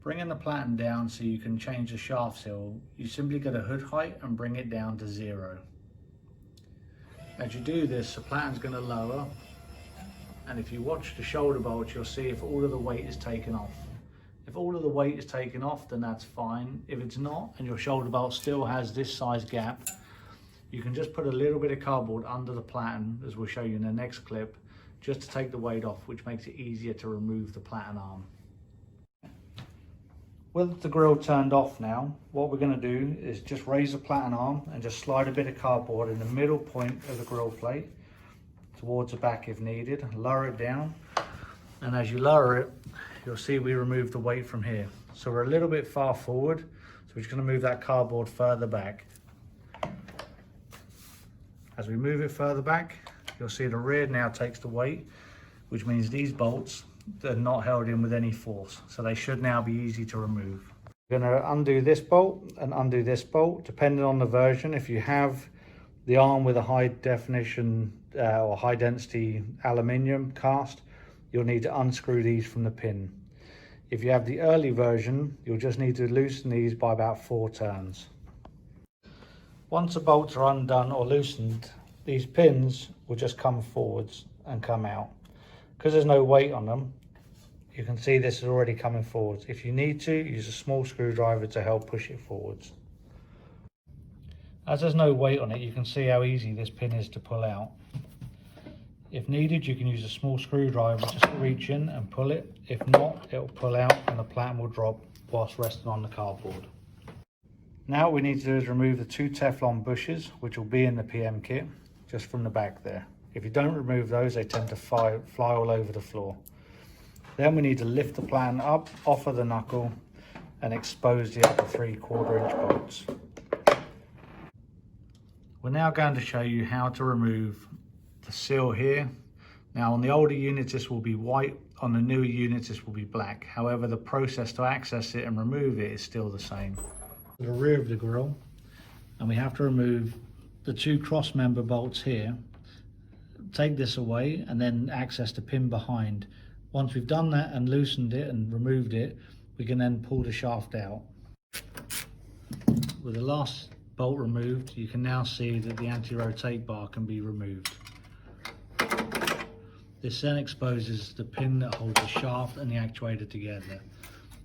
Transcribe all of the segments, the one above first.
Bringing the platen down so you can change the shaft seal, you simply get a hood height and bring it down to 0. As you do this, the platen's going to lower, and if you watch the shoulder bolts, you'll see if all of the weight is taken off. If all of the weight is taken off, then that's fine. If it's not, and your shoulder bolt still has this size gap, you can just put a little bit of cardboard under the platen, as we'll show you in the next clip, just to take the weight off, which makes it easier to remove the platen arm. With the grill turned off now, what we're going to do is just raise the platen arm and just slide a bit of cardboard in the middle point of the grill plate towards the back if needed, lower it down, and as you lower it, you'll see we remove the weight from here. So we're a little bit far forward, so we're just going to move that cardboard further back. As we move it further back, you'll see the rear now takes the weight, which means these bolts are not held in with any force, so they should now be easy to remove. We're going to undo this bolt and undo this bolt, depending on the version. If you have the arm with a high definition or high density aluminium cast, you'll need to unscrew these from the pin. If you have the early version, you'll just need to loosen these by about 4 turns. Once the bolts are undone or loosened, these pins will just come forwards and come out. Because there's no weight on them, you can see this is already coming forwards. If you need to, use a small screwdriver to help push it forwards. As there's no weight on it, you can see how easy this pin is to pull out. If needed, you can use a small screwdriver just to reach in and pull it. If not, it will pull out and the platen will drop whilst resting on the cardboard. Now what we need to do is remove the 2 Teflon bushes, which will be in the PM kit, just from the back there. If you don't remove those, they tend to fly all over the floor. Then we need to lift the platen up off of the knuckle and expose the other 3/4 inch bolts. We're now going to show you how to remove the seal here. Now on the older units this will be white, on the newer units this will be black. However, the process to access it and remove it is still the same. The rear of the grill, and we have to remove the 2 cross member bolts here. Take this away and then access the pin behind. Once we've done that and loosened it and removed it, we can then pull the shaft out. With the last bolt removed, you can now see that the anti-rotate bar can be removed. This then exposes the pin that holds the shaft and the actuator together.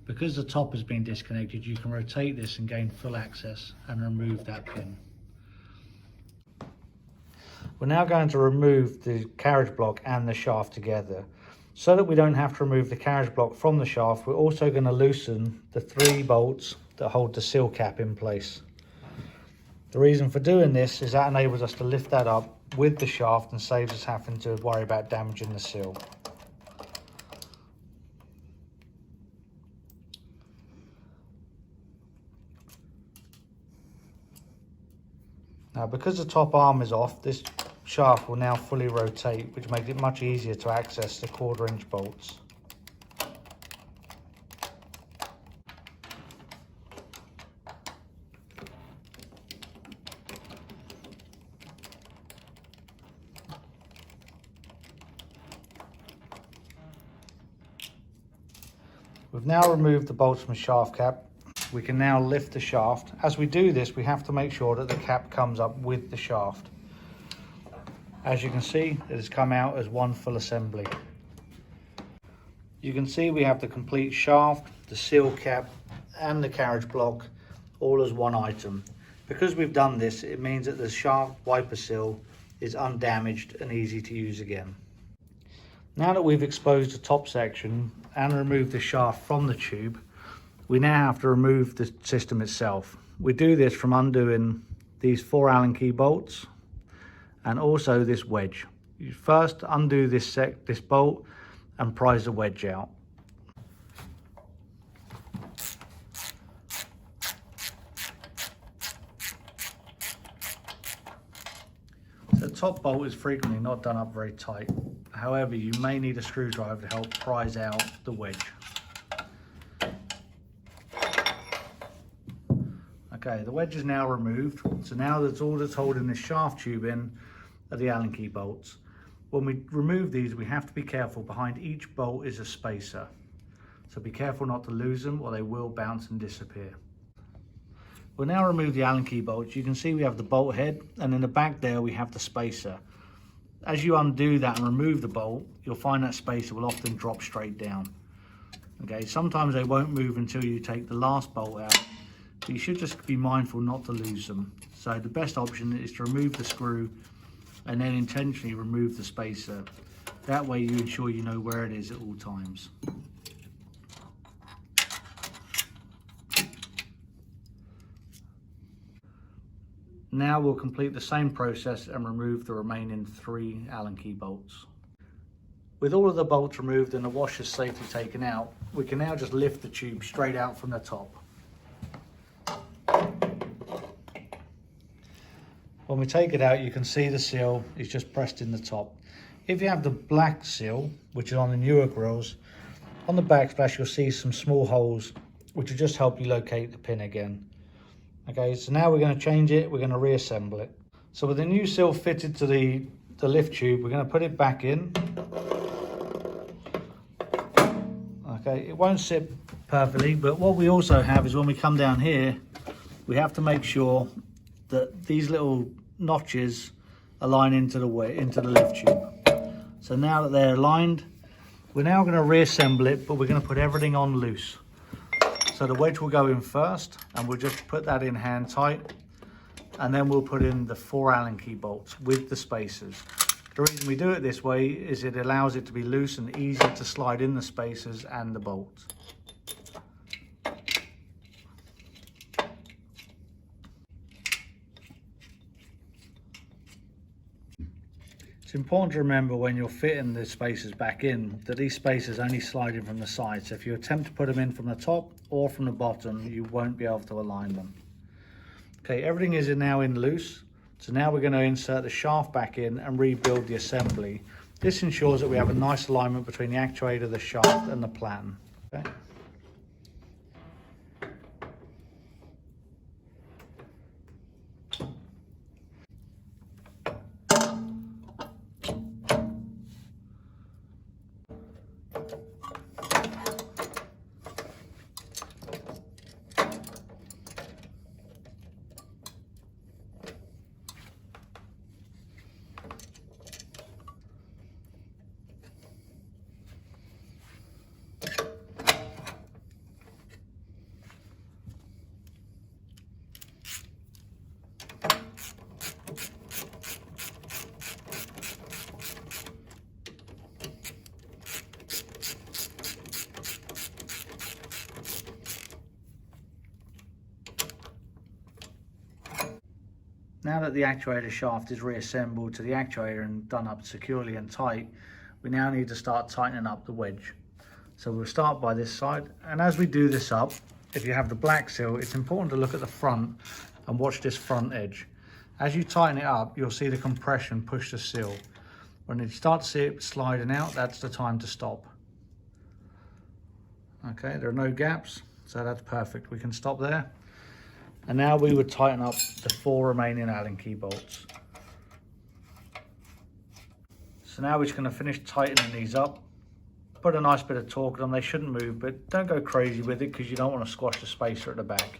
Because the top has been disconnected, you can rotate this and gain full access and remove that pin. We're now going to remove the carriage block and the shaft together. So that we don't have to remove the carriage block from the shaft, we're also going to loosen the 3 bolts that hold the seal cap in place. The reason for doing this is that enables us to lift that up with the shaft and saves us having to worry about damaging the seal. Now because the top arm is off, this shaft will now fully rotate, which makes it much easier to access the 1/4 inch bolts. We've now removed the bolts from the shaft cap. We can now lift the shaft. As we do this, we have to make sure that the cap comes up with the shaft. As you can see, it has come out as one full assembly. You can see we have the complete shaft, the seal cap and the carriage block all as one item. Because we've done this, it means that the shaft wiper seal is undamaged and easy to use again. Now that we've exposed the top section and removed the shaft from the tube, we now have to remove the system itself. We do this from undoing these 4 Allen key bolts and also this wedge. You first undo this bolt and prise the wedge out. The top bolt is frequently not done up very tight. However, you may need a screwdriver to help prise out the wedge. Okay, the wedge is now removed. So now that's all that's holding the shaft tube in are the Allen key bolts. When we remove these, we have to be careful. Behind each bolt is a spacer. So be careful not to lose them or they will bounce and disappear. We'll now remove the Allen key bolts. You can see we have the bolt head, and in the back there we have the spacer. As you undo that and remove the bolt, you'll find that spacer will often drop straight down. Okay, sometimes they won't move until you take the last bolt out, but you should just be mindful not to lose them. So the best option is to remove the screw and then intentionally remove the spacer. That way you ensure you know where it is at all times. Now we'll complete the same process and remove the remaining 3 Allen key bolts. With all of the bolts removed and the washers safely taken out, we can now just lift the tube straight out from the top. When we take it out, you can see the seal is just pressed in the top. If you have the black seal, which is on the newer grills, on the backsplash you'll see some small holes which will just help you locate the pin again. Okay, so now we're going to change it, we're going to reassemble it. So with the new seal fitted to the lift tube, we're going to put it back in. Okay, it won't sit perfectly, but what we also have is when we come down here, we have to make sure that these little notches align into the lift tube. So now that they're aligned, we're now going to reassemble it, but we're going to put everything on loose. So the wedge will go in first, and we'll just put that in hand tight, and then we'll put in the 4 Allen key bolts with the spacers. The reason we do it this way is it allows it to be loose and easy to slide in the spacers and the bolts. It's important to remember when you're fitting the spacers back in that these spacers only slide in from the side. So if you attempt to put them in from the top or from the bottom, you won't be able to align them. Okay, everything is now in loose. So now we're going to insert the shaft back in and rebuild the assembly. This ensures that we have a nice alignment between the actuator, the shaft and the platen. Okay. Now that the actuator shaft is reassembled to the actuator and done up securely and tight, we now need to start tightening up the wedge. So we'll start by this side, and as we do this up, if you have the black seal, it's important to look at the front and watch this front edge. As you tighten it up, you'll see the compression push the seal. When you start to see it sliding out, that's the time to stop. Okay, there are no gaps, so that's perfect. We can stop there. And now we would tighten up the 4 remaining Allen key bolts. So now we're just going to finish tightening these up. Put a nice bit of torque on them. They shouldn't move, but don't go crazy with it because you don't want to squash the spacer at the back.